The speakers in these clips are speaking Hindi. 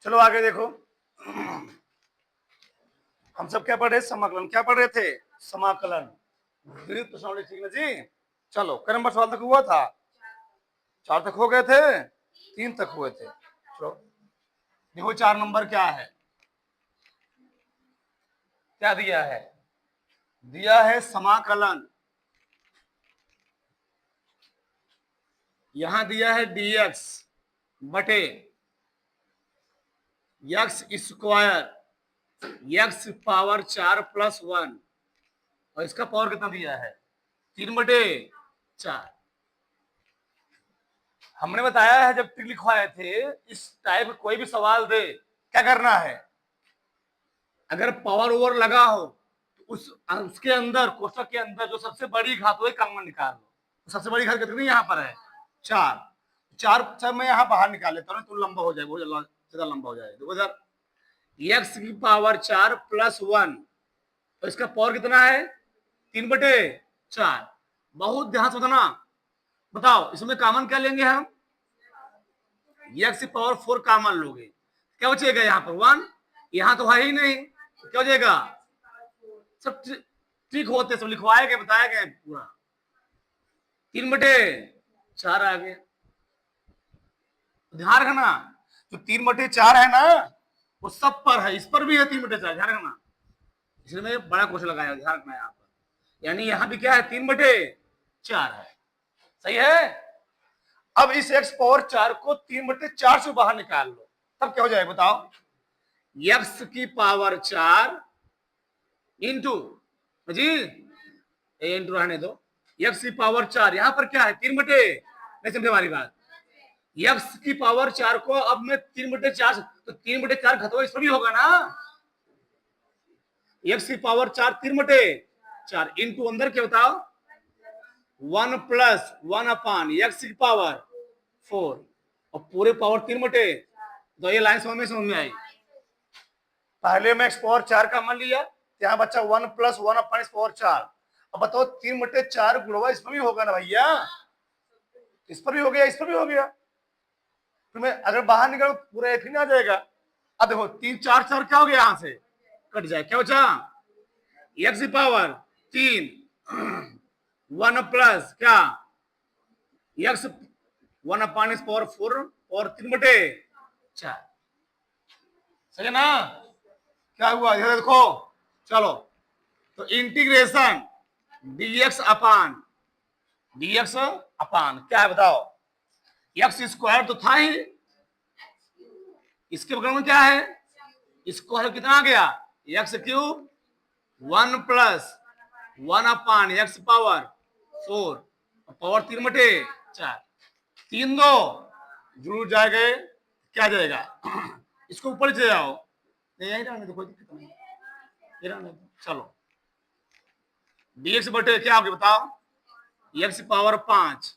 चलो आगे देखो। हम सब क्या पढ़ रहे? समाकलन। क्या पढ़ रहे थे? समाकलन। विपरीत प्रश्नावली, ठीक है जी। चलो क नंबर सवाल तक हुआ था? 4 तक हो गए थे, 3 तक हुए थे। चलो देखो 4 नंबर क्या है, क्या दिया है? दिया है समाकलन। यहां दिया है dx बटे x square x power 4 plus 1, और इसका पावर कितना दिया है? 3/4। हमने बताया है जब ट्रिक लिखवाए थे, इस टाइप कोई भी सवाल दे क्या करना है, अगर पावर ओवर लगा हो तो उसके अंदर कोष्टक के अंदर जो सबसे बड़ी घात हो कॉमन निकाल लो। तो सबसे बड़ी घात कितनी यहाँ पर है? 4। 4 मैं यहाँ बाहर निकाल लेता हूँ तो लंबा हो जाए, बहुत ज्यादा लंबा हो जाए। देखो इधर एक्स की पावर 4 प्लस 1, तो इसका पावर कितना है? 3/4। बहुत ध्यान से समझना। बताओ इसमें कॉमन क्या लेंगे हम? एक्स की पावर 4 कॉमन लोगे, क्या बचेगा यहाँ पर? 1। यहाँ तो है ही नहीं, क्या हो जाएगा? सब ठीक होते सब लिखवाए गए, बताया गया पूरा। 3/4 आ गया। ध्यान रखना जो 3/4 है ना वो सब पर है, इस पर भी है 3/4, ध्यान रखना। इसलिए बड़ा क्वेश्चन लगाया, ध्यान रखना यहाँ पर। यानी यहाँ भी क्या है? 3/4 है। सही है। अब इस x पावर 4 को 3/4 से बाहर निकाल लो, तब क्या हो जाएगा बताओ? x की पावर 4 इंटू जी इंटू रहने दो, x की पावर 4 यहां पर क्या है? 3/, नहीं समझे हमारी बात? x की पावर 4 को अब मैं 3/4, तो 3/4 घटवा इस पर भी होगा ना। x की पावर 4 3/4 इंटू अंदर क्या बताओ? 1 प्लस 1 अपान x की पावर 4 और पूरे पावर 3/, तो ये लाइन समझ में आई। पहले मैं x पावर 4 का मान लिया, यहाँ बच्चा 1 प्लस 1 अपान x पावर 4। अब बताओ 3/4 गुणवा इस पर भी होगा ना भैया? इस पर भी हो गया, इस पर भी हो गया, तो मैं अगर बाहर निकल पूरा एक ही ना आ जाएगा। अब देखो 3 4 4 क्या हो गया? यहां से कट जाए, क्या बचा? एक्स की पावर 3 1 प्लस क्या एक्स 1 अपान एक्स पावर 4 और 3/4। सही है ना? क्या हुआ इधर देखो। चलो तो इंटीग्रेशन dx अपान क्या है बताओ? एक्स स्क्वायर तो था ही, इसके बगल में क्या है? स्क्वायर कितना आ गया? एक्स क्यूब 1 प्लस 1 अपान एक्स पावर 4 पावर 3/4। 3 2 जुड़ जाएगा, क्या जाएगा? इसको ऊपर चले जाओ, नहीं यही रहने दो, कोई दिक्कत नहीं, ये रहने दो। चलो dx बटे क्या होगा बताओ? एक्स पावर 5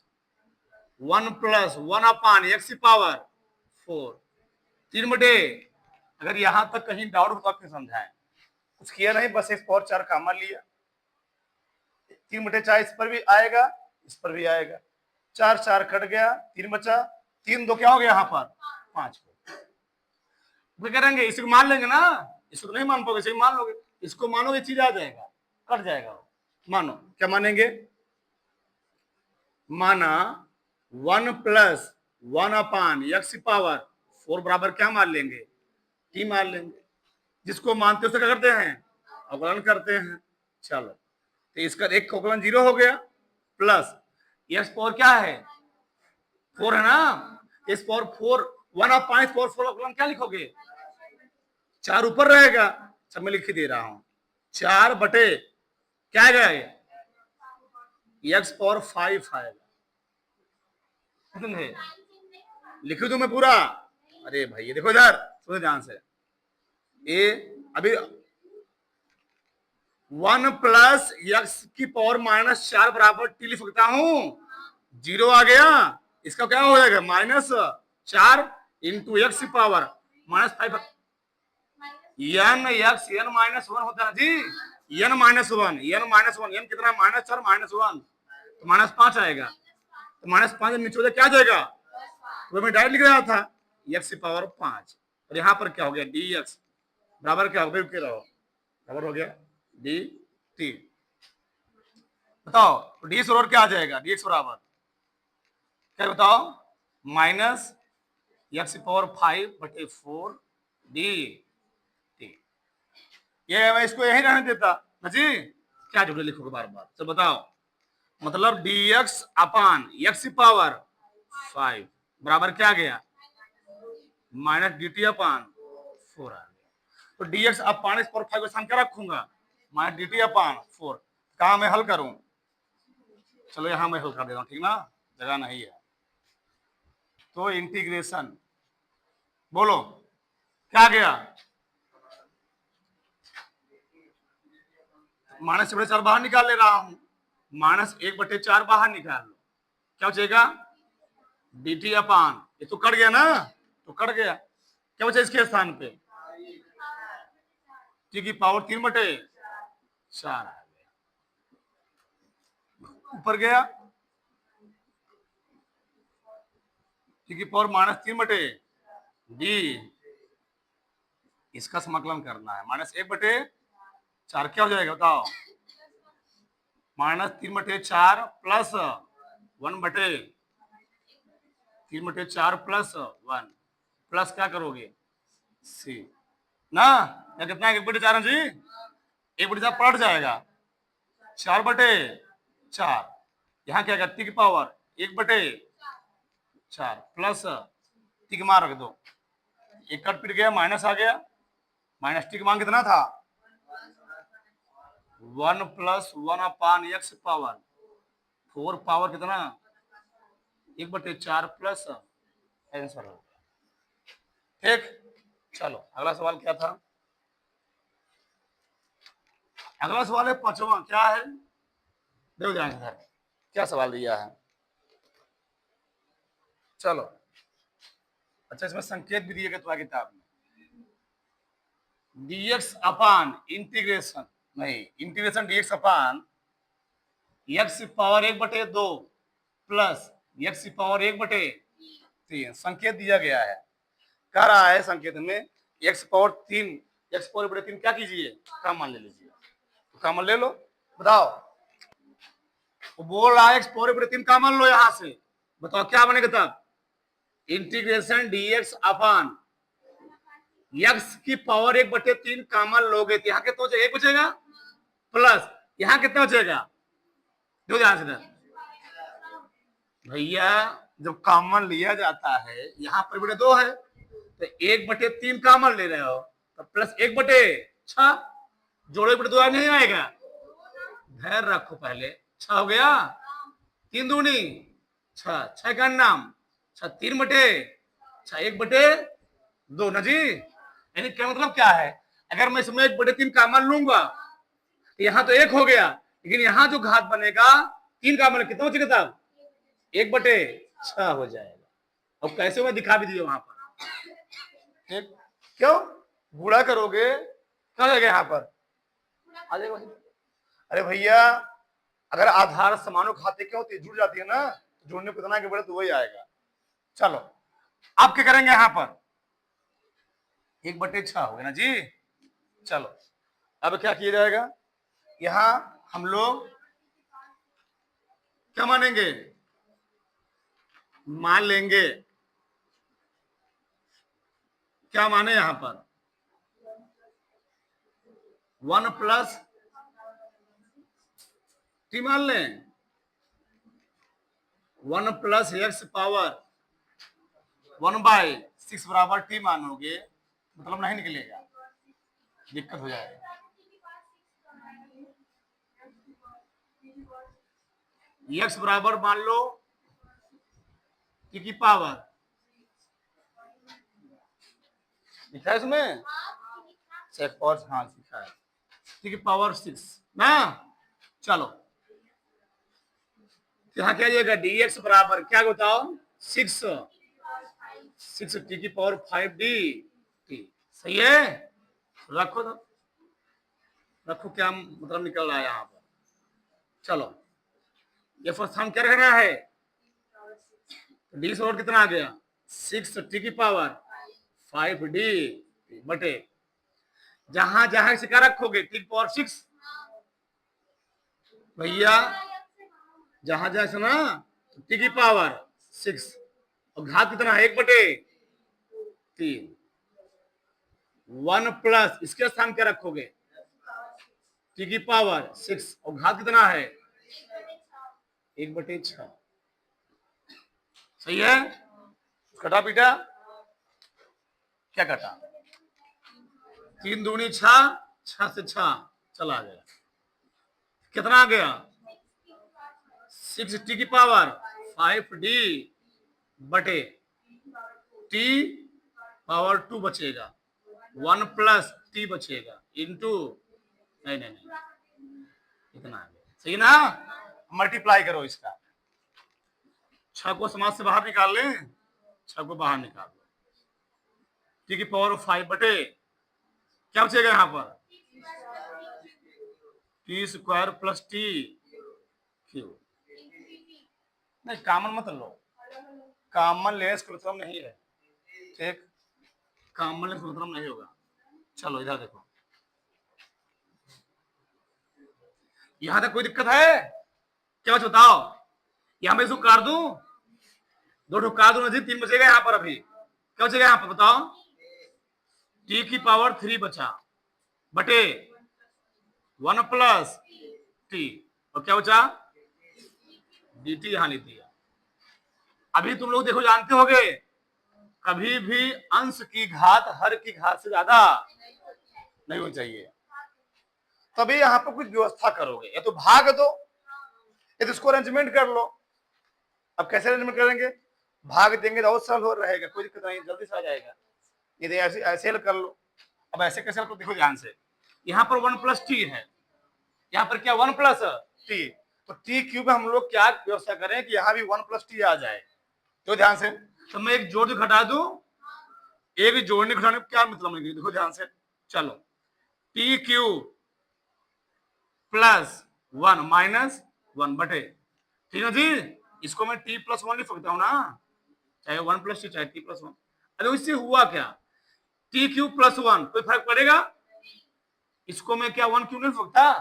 1 प्लस 1 अपान एक्स पावर 4 3/, अगर यहां तक कहीं डाउट हो तो आपने समझाएं, कुछ किया नहीं, बस x पावर 4 का मान लिया। 3/4 इस पर भी आएगा, इस पर भी आएगा, 4 4 कट गया, 3 बचा, 3 2 क्या हो गया यहाँ पर? 5 को करेंगे, इसको मान लेंगे ना, इसको तो नहीं मान पाओगे, इसे मान लोगे, इसको मानोगे चीज आ जाएगा, कट जाएगा। मानो क्या मानेंगे? माना 1 प्लस 1 अपान एक्स पावर 4 बराबर क्या मान लेंगे? टी मान लेंगे। जिसको मानते उससे क्या करते हैं? अवकलन करते हैं। चलो तो इसका एक अवकलन 0 हो गया, प्लस एक्स पावर क्या है? 4 है ना, इस पावर 4 1 अपान 4 अवकलन क्या लिखोगे? 4 ऊपर रहेगा, सब मैं लिख दे रहा हूं, 4 बटे क्या आएगा? एक्स पावर 5 आएगा। लिख दूं मैं पूरा? अरे भाई देखो इधर सुनो ध्यान से, ए अभी 1 प्लस एक्स की पावर -4 बराबर टी लिख सकता हूं, 0 आ गया, इसका क्या हो जाएगा? -4 इंटू एक्स की पावर -5 n x n -1 होता है जी, n -1 n कितना? -4 -1 तो -5 आएगा, तो -5 नीचे हो जाए क्या आ जाएगा? तो मैं डायरेक्ट लिख रहा था एक्स की पावर 5 और यहाँ पर क्या हो गया डी एक्स बराबर क्या हो गया, रुके रहो, बराबर हो गया डी टी। बताओ डी एक्स बराबर क्या आ जाएगा, डी एक्स बराबर क्या बताओ, minus x power 5/4 D T. ये मैं इसको यही रहने देता ना जी, क्या जुड़े लिखोगे बार बार, तो बताओ मतलब डी एक्स अपान एक्स पावर 5 बराबर क्या गया, माइनस डी टी अपान 4 आ गया। तो डी एक्स अपान इस पावर 5 को सामने क्या रखूंगा, माइनस डी टी अपान 4। कहा मैं हल करूं, चलो यहां मैं हल कर देता हूं, ठीक ना, जगह नहीं है तो इंटीग्रेशन बोलो क्या गया, माइनस से बड़े 4 बाहर निकाल ले रहा हूं, -1/4 बाहर निकाल लो, क्या बचेगा डी टी अपान, ये तो कट गया ना, तो कट गया, क्या बचा इसके स्थान पे टी की पावर 3/4 आ गया, ऊपर गया टी की पावर -3/डी, इसका समाकलन करना है, -1/4 क्या हो जाएगा बताओ, -3/4 प्लस 1/3/4 प्लस 1 प्लस क्या करोगे सी ना, या कितना 1/4 जी, 1/4 पलट जाएगा 4/4, यहाँ क्या टी की पावर 1/4 प्लस टी की मान रख दो, एक कट पिट गया, माइनस आ गया, माइनस टी की मान कितना था 1 + 1 अपान एक्स पावर 4 पावर कितना 1/4 प्लस आंसर हो गया, ठीक। चलो अगला सवाल क्या था, अगला सवाल है 5वां, क्या है देखो ध्यान से क्या सवाल दिया है, चलो अच्छा इसमें संकेत भी दिए गए तुम्हारी किताब में, dx अपान इंटीग्रेशन नहीं इंटीग्रेशन dx अपान x power 1/2 plus x power 1/3 संकेत दिया गया है, कह रहा है संकेत में x पावर 3 x पावर 1/3 क्या कीजिए कॉमन ले लीजिए, तो कॉमन ले लो, बताओ वो बोल रहा है x पावर 1/3 कॉमन लो यहां से, बताओ क्या बनेगा तब इंटीग्रेशन dx अपान x की पावर 1/3 कॉमन लोगे तो यहाँ कितना बचेगा, 1 बचेगा प्लस यहाँ कितना बचेगा, जो ध्यान से भैया जब कॉमन लिया जाता है यहाँ पर बटे 2 है तो 1/3 कॉमन ले रहे हो तो प्लस 1/6 जोड़ो 1/2 नहीं आएगा, धैर्य रखो पहले 6 हो गया 3 दूनी 6 6 का नाम 6 3/6 1/2 ना जी, यानी क्या मतलब क्या है, अगर मैं इसमें 1/3 कॉमन लूंगा तो यहाँ तो 1 हो गया, लेकिन यहाँ जो घात बनेगा 3 कॉमन कितना बचेगा तब 1/6 हो जाएगा, अब कैसे मैं दिखा भी दिया वहां पर, ठीक क्यों गुणा करोगे क्या जाएगा यहाँ पर आ जाएगा, अरे भैया अगर आधार समानों खाते क्या होती है जुड़ जाती है ना, जुड़ने को इतना के बड़े तो वही आएगा। चलो अब क्या करेंगे यहाँ पर 1/6 हो गया ना जी, चलो अब क्या किया जाएगा, यहां हम लोग क्या मानेंगे मान लेंगे, क्या माने यहां पर 1 + टी मान लें, 1 + x पावर 1/6 बराबर टी मानोगे मतलब नहीं निकलेगा, दिक्कत हो जाएगा, x बराबर मान लो टी की पावर लिखा है इसमें चेक और हाँ लिखा है टी की पावर 6 ना, चलो यहाँ क्या जाएगा dx बराबर क्या बताओ 6 टी की पावर 5 डी टी, सही है, रखो तो रखो क्या मतलब निकल रहा है यहाँ पर, चलो ये फर्स्ट हम क्या रखना है डी और कितना आ गया 6 टी की पावर 5d बटे जहां जहां इसे क्या रखोगे टी की पावर 6 भैया, जहां जहां से ना टी की पावर 6 और घात कितना है 1/3 1 प्लस इसके स्थान क्या रखोगे टी की पावर 6 और घात कितना है 1/6। सही है, कटा पीटा क्या कटा 3 दूनी 6 6 से 6 चला गया, कितना आ गया 6 टी की पावर 5d बटे टी पावर 2 बचेगा 1 प्लस टी बचेगा इंटू नहीं नहीं नहीं इतना आ गया। सही ना, मल्टीप्लाई करो इसका, 6 को समाज से बाहर निकाल लें, 6 को बाहर निकाल लो, टी की पावर 5 बटे क्या बचेगा यहां पर T square plus T cube. नहीं कॉमन मत लो, कॉमन लेस कृत्रम नहीं है, ठीक, कॉमन लेस कृत्रम नहीं होगा। चलो इधर देखो, यहां तक कोई दिक्कत है क्या बताओ, यहां मैं इसको काट दूं, दो ठो काट दूं, 3 बचेगा यहां पर, अभी क्या बचेगा यहां पर बताओ टी की पावर 3 बचा बटे 1 प्लस टी और क्या बचा dt यहां लिख दिया। अभी तुम लोग देखो जानते होगे कभी भी अंश की घात हर की घात से ज्यादा नहीं होनी चाहिए, तभी यहां पर कुछ व्यवस्था करोगे, या तो भाग दो या तो इसको अरेंजमेंट कर लो। अब कैसे अरेंजमेंट करेंगे, भाग देंगे तो और सरल हो रहेगा, कोई दिक्कत नहीं, जल्दी से आ जाएगा। ये तो ऐसे ऐसे कर लो। अब ऐसे कैसे कर, देखो ध्यान से, यहाँ पर 1 प्लस टी है, यहाँ पर क्या 1 प्लस टी, तो टी क्यूब में हम लोग क्या व्यवस्था करें कि यहाँ भी 1 प्लस टी आ जाए। तो ध्यान से, तो मैं एक जोड़ घटा दूं, एक जोड़ने घटाने क्या मतलब है, देखो ध्यान से, चलो टी क्यूब प्लस 1 माइनस 1 बटे, ठीक है जी, इसको मैं टी प्लस 1 लिख सकता हूं ना, चाहे 1 प्लस टी चाहे टी प्लस 1। अरे इससे हुआ क्या, टी क्यूब प्लस 1 कोई फर्क पड़ेगा, इसको मैं क्या 1 क्यूब नहीं लिख सकता।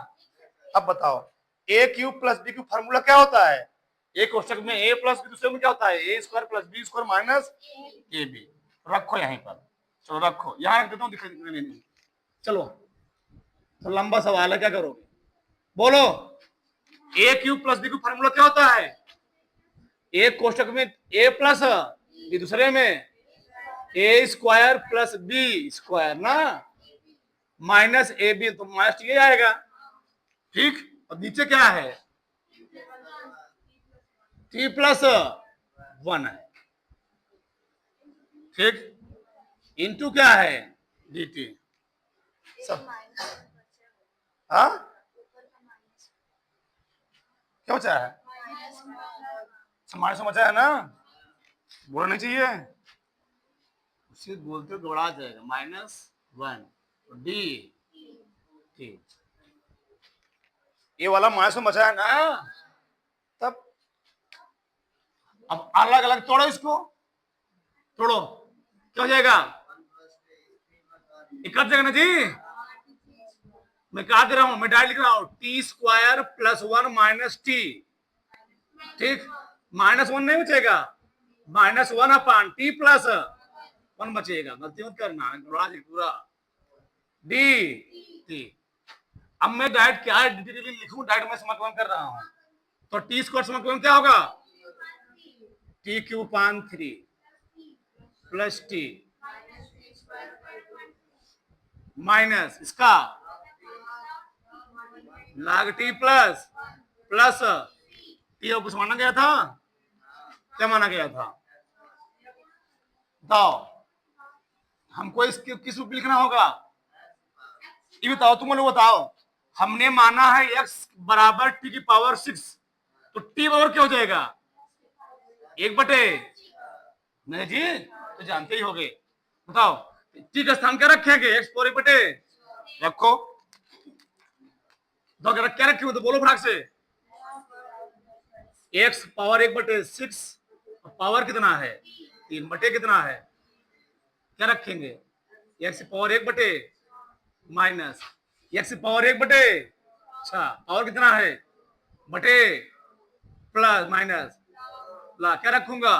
अब बताओ a cube plus b cube formula क्या होता है, एक कोष्टक में ए प्लस बी, दूसरे में क्या होता है a square plus b square minus a b. रखो यहीं पर, चलो रखो यहां रख देता हूं, दिखाई नहीं। चलो तो लंबा सवाल है, क्या करोगे बोलो, a cube plus b cube formula क्या होता है, एक कोष्टक में ए प्लस बी, दूसरे में ए स्क्वायर प्लस बी स्क्वायर ना माइनस ए बी, तो माइनस टी आएगा, ठीक, और नीचे क्या है टी प्लस 1 है, ठीक, इंटू क्या है डी टी सब, हाँ क्या बचा है, माइनस बचा है ना, बोलना नहीं चाहिए, उसे बोलते दौड़ा जाएगा -1 डी टी, ये वाला माइनस में बचा है ना, तब अब अलग अलग तोड़ो, इसको तोड़ो क्या हो जाएगा, इकट्ठ जाएगा ना जी, मैं काट दे रहा हूं, मैं डायरेक्ट लिख रहा हूं T square plus 1 minus T, ठीक, -1 नहीं बचेगा, -1 अपान टी प्लस 1 बचेगा, गलती मत करना पूरा डी टी। अब मैं डायरेक्ट क्या लिखूं, डायरेक्ट मैं समाकलन कर रहा हूं, तो टी स्क्वायर समाकलन क्या होगा टी क्यूब पान 3 प्लस टी माइनस इसका log T plus plus T, और कुछ माना गया था, क्या माना गया था बताओ, हमको इसके किस रूप में लिखना होगा, ये बताओ, तुम लोग बताओ, हमने माना है x बराबर टी की पावर 6, तो टी पावर क्या हो जाएगा 1/, नहीं जी, तो जानते ही होगे, बताओ टी का स्थान क्या रखेंगे x पावर 1/, रखो, तो अगर क्या रखे हो तो बोलो फटाक से, x पावर 1/6, पावर कितना है 3 बटे कितना है क्या रखेंगे, एक्स पावर 1 बटे माइनस एक्स पावर 1 बटे, अच्छा पावर कितना है, बटे प्लस माइनस ला, क्या रखूंगा,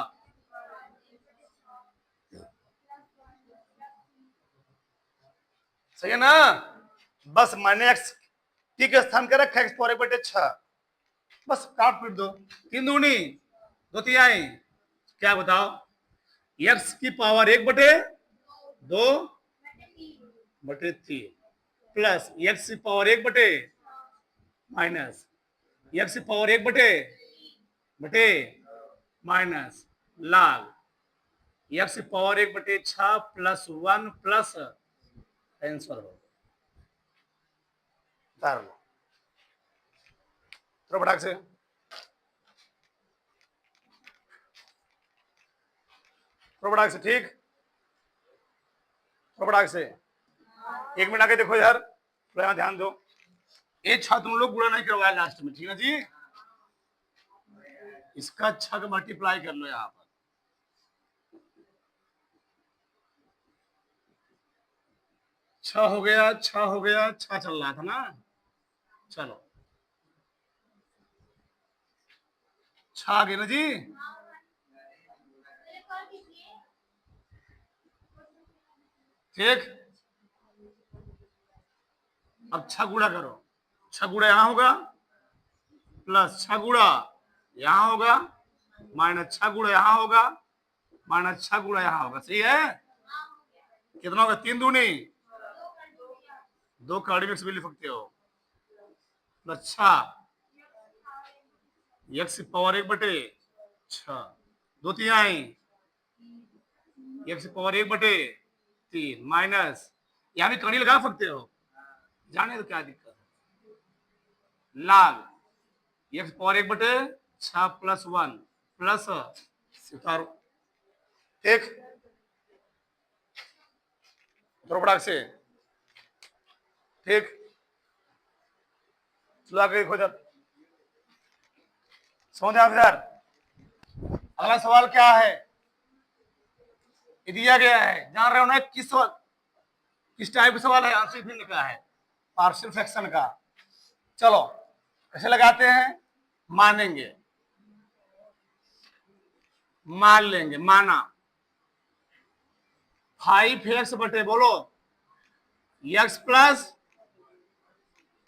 सही है ना। बस मैंने एक्स टी के स्थान का रखा, एक्स पावर 1 बटे 6, बस काट पीट दो, 3 दूनी 2 तिहाई, क्या बताओ, एक्स की पावर 1 बटे 2 बटे 3 प्लस एक्स की पावर 1 बटे माइनस एक्स की पावर 1 बटे बटे माइनस लाग एक्स की पावर 1 बटे 6 प्लस 1 प्लस आंसर हो, उतार लो तो फटाक से, फटाक से, ठीक, फटाक से 1 मिनट आके देखो यार, थोड़ा ध्यान दो, ये छात्र तुम लोग गुणा नहीं करवाया लास्ट में, ठीक है जी, इसका 6 का मल्टीप्लाई कर लो यहाँ पर, 6 हो गया, 6 हो गया, 6 चल रहा था ना, चलो 6 आ गए ना जी, ठीक, अब 6 गुणा करो, 6 गुणा यहां होगा प्लस 6 गुणा यहां होगा माइनस 6 गुणा यहां होगा माइनस 6 गुणा यहां होगा, सही है, कितना होगा, 3 दूनी 2 कड़ी मिक्स भी लिख सकते हो, प्लस 6 एक्स पावर 1 बटे 6 2 तिहाई एक्स पावर 1 बटे 3 माइनस यहां भी कड़ी लगा सकते हो, जाने तो क्या दिक्कत है, लाग एक्स पावर 1 बटे 6 प्लस 1 प्लस उतारो, ठीक, फटाक से, ठीक, चलो आगे देखो जब, समझ आप यार, अगला सवाल क्या है, ये दिया गया है, जान रहे हो ना किस टाइप का सवाल है, आंसर भिन्न का है, पार्शियल फ्रैक्शन का, चलो कैसे लगाते हैं, मानेंगे, मान लेंगे, माना 5x बटे बोलो x plus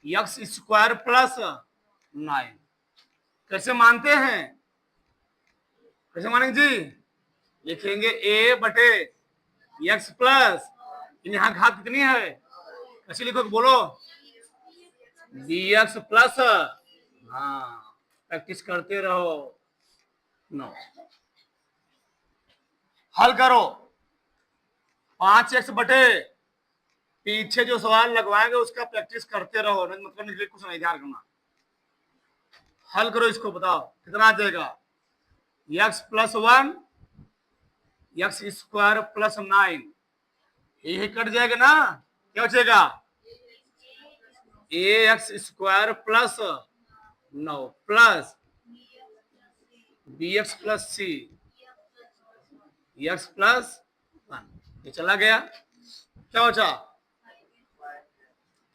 x square plus 9, कैसे मानते हैं, कैसे मानेंगे जी, लिखेंगे a बटे एक्स प्लस, यहाँ घात कितनी है, कैसे लिखोगे बोलो, dx प्लस, हाँ प्रैक्टिस करते रहो, नो हल करो, 5x बटे, पीछे जो सवाल लगवाएंगे उसका प्रैक्टिस करते रहो, नहीं मतलब निकले कुछ नहीं, ध्यान करना, हल करो इसको, बताओ कितना आ जाएगा, x plus 1 x square plus 9, यही कट जाएगा ना, क्या बचेगा, a x square plus 9 plus b x plus c x plus 1, ये चला गया, क्या बचा,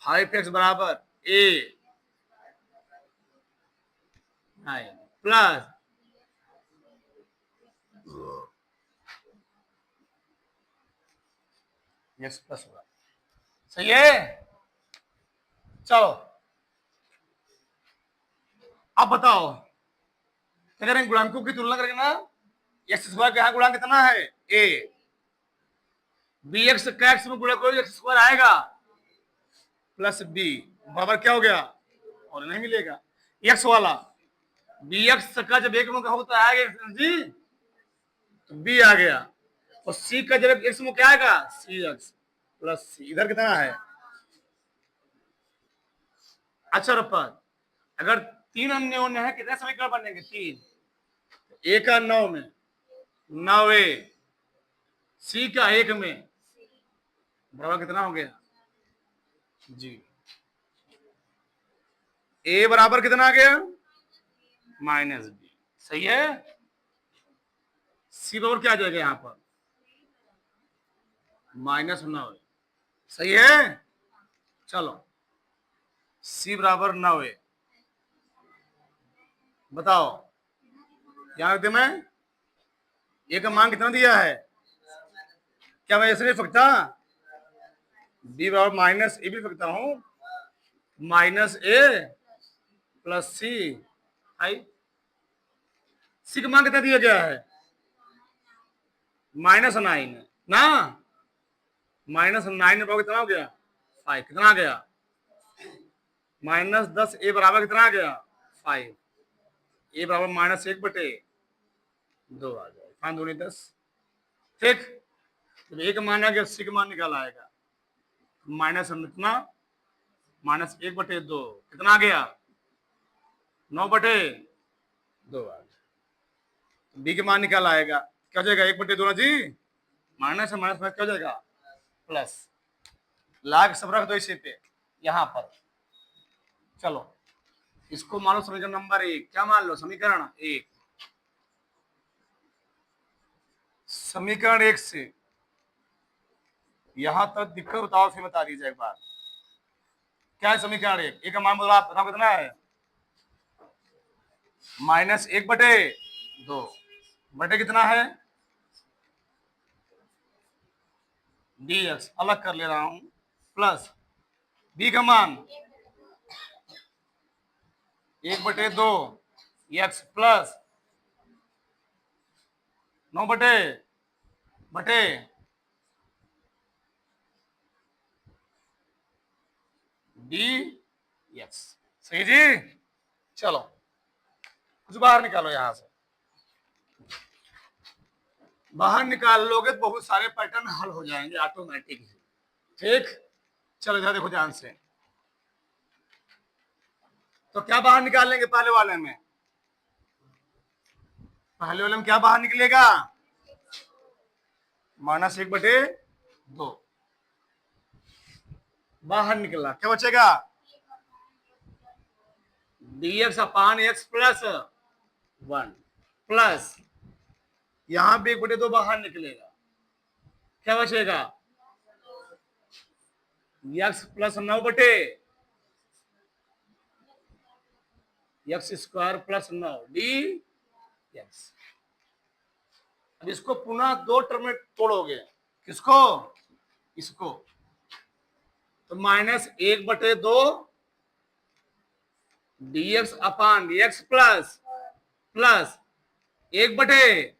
5x बराबर ए 9 प्लस एक्स प्लस 1, सही है, चलो अब बताओ, क्या करेंगे, गुणांकों की तुलना करेंगे ना, एक्स स्क्वायर का यहाँ गुणांक कितना है a, बी एक्स का एक्स में गुणा करो एक्स स्क्वायर आएगा प्लस बी बराबर क्या हो गया, और नहीं मिलेगा, एक्स वाला बी एक्स का जब एक में होता है आएगा जी, तो बी आ गया, और सी का जब एक्स में क्या आएगा, सी एक्स प्लस सी, इधर कितना है, अच्छा रपत, अगर 3 अन्योन्य है कितने समीकरण बनेंगे, 3, ए का 9 में 9a, सी का 1 में बराबर कितना हो गया जी, ए बराबर कितना आ गया माइनस बी, सही है, सी बराबर क्या आ जाएगा यहाँ पर -9 सही है। चलो c बराबर 9 है, बताओ यहाँ रख दे मैं। ए का मान कितना दिया है, क्या मैं ऐसे नहीं सकता, b बराबर माइनस ए भी सकता हूँ, -a + c आई। सी का मान कितना दिया गया है, -9 ना, -9 बराबर कितना हो गया 5, कितना आ गया -10, ए बराबर कितना आ गया 5, ए बराबर -1/2 आ जाए, 5 दूनी 10। ठीक, जब ए का मान आ गया सी का मान निकाल आएगा, इतना -1/2 कितना आ गया 9/2 आ गया। बी के मान निकाल आएगा, क्या हो जाएगा 1/2 ना जी, माइनस माइनस क्या हो जाएगा प्लस, लाग सब रख दो इसी पे यहां पर। चलो इसको मान लो समीकरण नंबर 1, क्या मान लो समीकरण 1, समीकरण 1 से यहां तक दिक्कत बताओ, फिर बता दीजिए एक बार क्या है समीकरण 1। एक का मान बोला आप कितना है -1/2 बटे कितना है dx, अलग कर ले रहा हूं, प्लस b का मान 1/2 x प्लस 9 बटे dx, सही जी। चलो कुछ बाहर निकालो, यहां से बाहर निकाल लोगे तो बहुत सारे पैटर्न हल हो जाएंगे ऑटोमेटिक ही। ठीक, चलो इधर देखो ध्यान से, तो क्या बाहर निकाल लेंगे पहले वाले में, क्या बाहर निकलेगा -1/2 बाहर निकला, क्या बचेगा dx/x + 1 प्लस यहां भी 1/2 बाहर निकलेगा, क्या बचेगा x + 9 x² + 9 dx। अब इसको पुनः 2 टर्म में तोड़ोगे, किसको, इसको, तो -1/2 dx/dx plus 1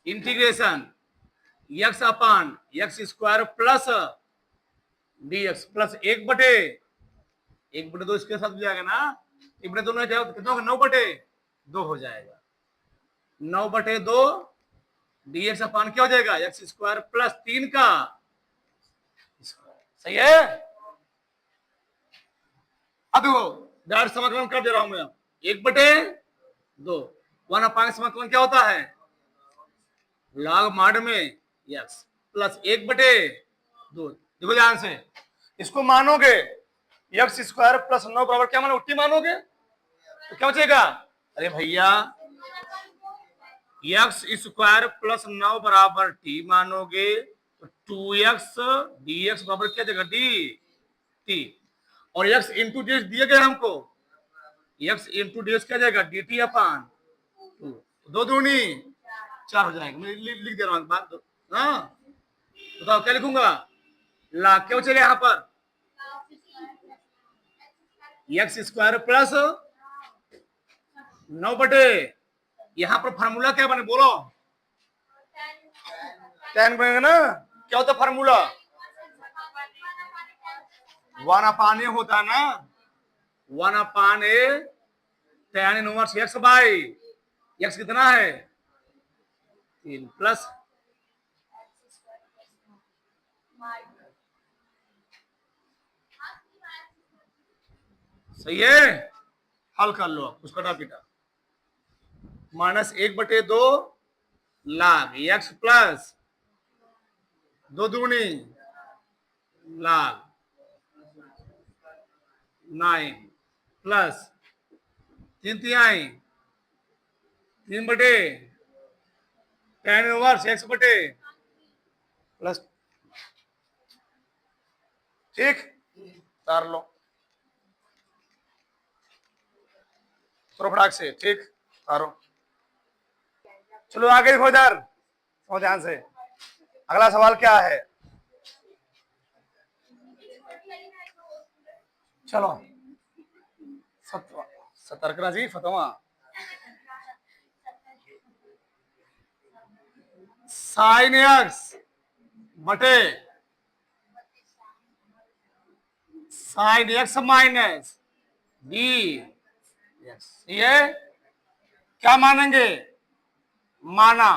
integration x/x² plus dx plus 1/2 इसके साथ जाएगा ना, 1/2 में क्या कितना होगा 9/2 हो जाएगा, 9/2 dx/, क्या हो जाएगा x² प्लस 3 का सही है। अब देखो डायरेक्ट समाकलन कर दे रहा हूं मैं, 1/2 1/, समाकलन क्या होता है लॉग मॉड में x प्लस 1/2। देखो ध्यान से, इसको मानोगे x² + 9 बराबर क्या मानोगे टी मानोगे, तो क्या बचेगा, अरे भैया x² + 9 बराबर टी मानोगे तो 2x dx बराबर क्या जगह डी टी, और x इंटू डी दिए गए हमको, x इंटू डी क्या जाएगा dt/2, 2 दूनी 4 हो जाएगा, मैं लिख दे रहा हूं बात तो, हाँ बताओ क्या लिखूंगा, ला क्या बचेगा यहाँ पर x² प्लस 9 यहाँ पर फार्मूला क्या बने बोलो, tan बनेगा ना, क्या होता फार्मूला 1/a होता है ना, 1/a tan इनवर्स x कितना है 3 प्लस सही है, हल कर लो कुछ कटा पीटा, -1/2 log x प्लस 2 दूनी log 9 plus 3/3 3 tan inverse x plus ठीक, उतार लो फटाक से, ठीक, उतारो। चलो आगे देखो इधर, समझो ध्यान से। अगला सवाल क्या है, चलो सतर्कना जी, फतवा। साइन एक्स बटे sine x minus b x, ये क्या मानेंगे, माना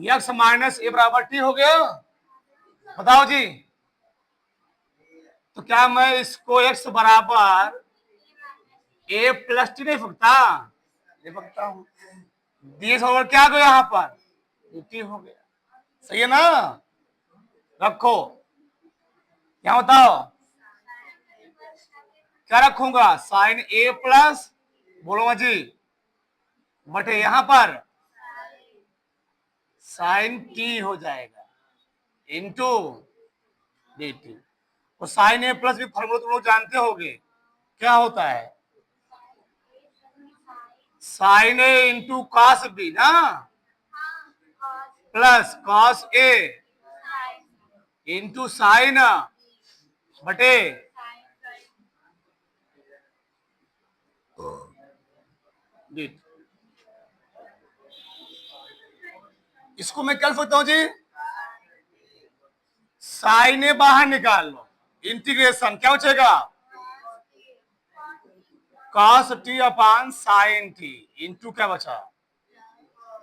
एक्स माइनस ए बराबर टी हो गया। बताओ जी, तो क्या मैं इसको एक्स बराबर ए प्लस टी नहीं फकता, ये फकता हूं। डी ओवर क्या गया यहां पर, टी हो गया, सही है ना। रखो क्या बताओ, क्या रखूंगा, साइन ए प्लस, बोलो जी, बटे यहां पर साइन टी हो जाएगा इंटू डी टी। तो साइन ए प्लस भी फॉर्मूला तुम लोग जानते होगे, क्या होता है, साइन ए इंटू कॉस बी ना, plus cos A into sine बटे डी। इसको मैं क्या सोचता हूं जी, साइन ए बाहर निकाल लो, इंटीग्रेशन क्या बचेगा, cos T upon sign T into क्या बचा,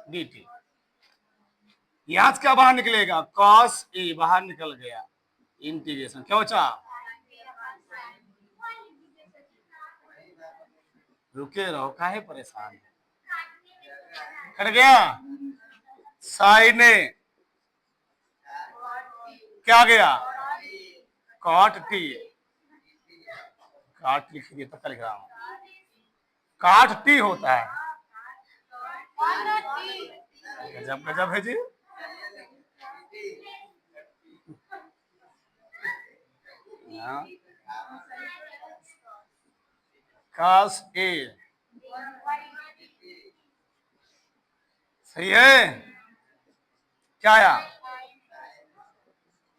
डी टी। यहां से क्या बाहर निकलेगा, कॉस ए बाहर निकल गया, इंटीग्रेशन क्या बचा, रुके रहो काहे परेशान, कट गया, साइन ए क्या गया, कॉट टी, काट लिख दिया तो लिख रहा हूं, काट टी होता है, गजब गजब है जी। कॉस ए सही है, क्या आया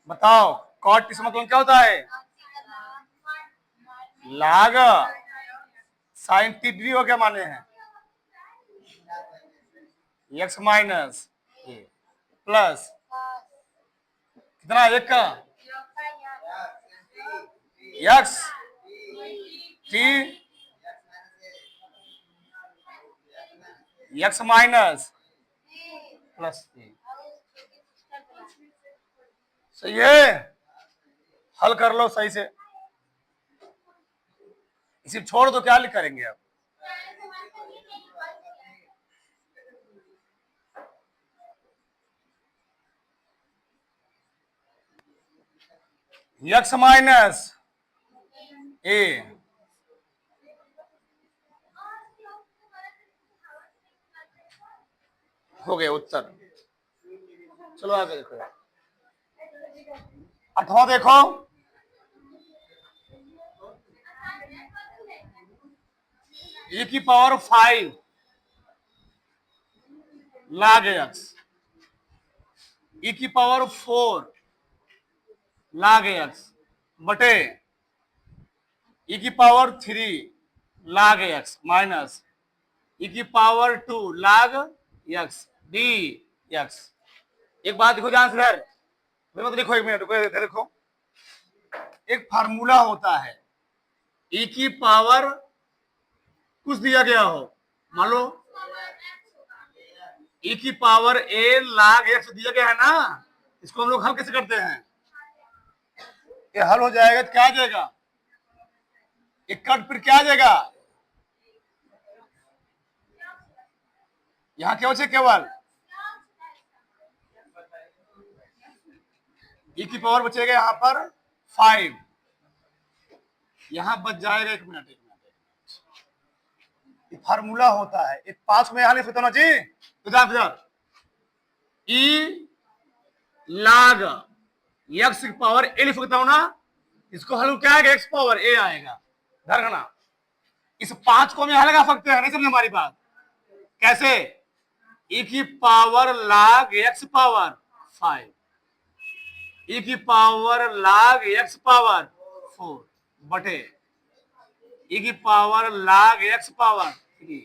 बताओ, कॉट इसका मतलब क्या होता है, लाग साइन टी डी हो क्या माने हैं, एक्स माइनस प्लस कितना, एक का x T x minus plus T, सही है, हल कर लो सही से, इसे छोड़ दो, क्या करेंगे अब, एक्स माइनस ए हो गया उत्तर। चलो आगे देखो, अठवा देखो, ए की पावर 5 log x, e की पावर 4 log x बटे e की power 3 log x minus e की power 2 log x D x। एक बात देखो ध्यान से यार, मत लिखो, एक मिनट देखो, एक फार्मूला होता है, e की पावर कुछ दिया गया हो, मान लो e की पावर a log x दिया गया है ना, इसको हम लोग हल कैसे करते हैं, ये हल हो जाएगा तो क्या आ जाएगा, एक कट फिर क्या आ जाएगा, यहां क्या बचे केवल e की पावर बचेगा यहां पर 5, यहां बच जाएगा, एक मिनट फार्मूला होता है, एक पास में यहां लिख ना जी, इधर ई लाग एक्स की पावर ए लिख सकता हूं ना, इसको हल क्या आएगा, एक्स पावर ए आएगा। ध्यान रखना, इस 5 को हम यहां लगा सकते हैं, नहीं समझे हमारी बात, कैसे, e की power log x power 5, e की पावर log x पावर 4 बटे e की power log x power 3,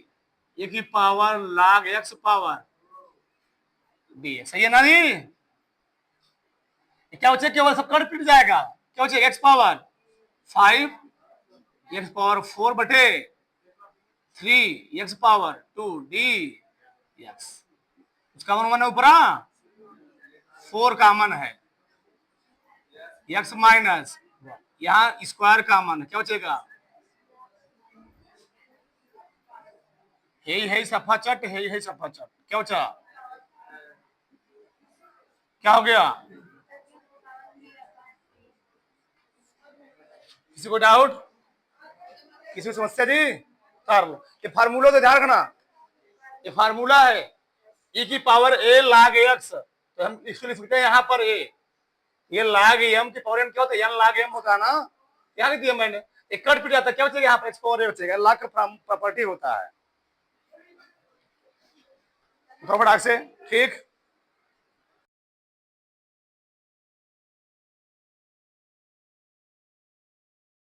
e की power log x power d। सही है ना जी? क्या बचे, केवल सब कट पिट जाएगा, क्या बचे, x पावर 5, x पावर 4 बटे 3, x पावर 2 d x। उसका मन ऊपर 4 कॉमन है, x माइनस यहां स्क्वायर कॉमन, क्या बचेगा, यही सफा चट, यही सफा चट, क्या बचा, क्या हो गया, किसी को डाउट, किसी को समस्या जी, कर लो। ये फार्मूला तो ध्यान रखना, ये फार्मूला है, e की पावर a log x, तो हम इसको लिख सकते हैं यहाँ पर a, ये log m की पावर n क्या होता है, n log m होता है ना, यहाँ लिख दिया मैंने, एक कट पिट जाता है, क्या बचेगा यहाँ पर, x पावर a बचेगा, log का प्रॉपर्टी होता है, फटाफट से, ठीक।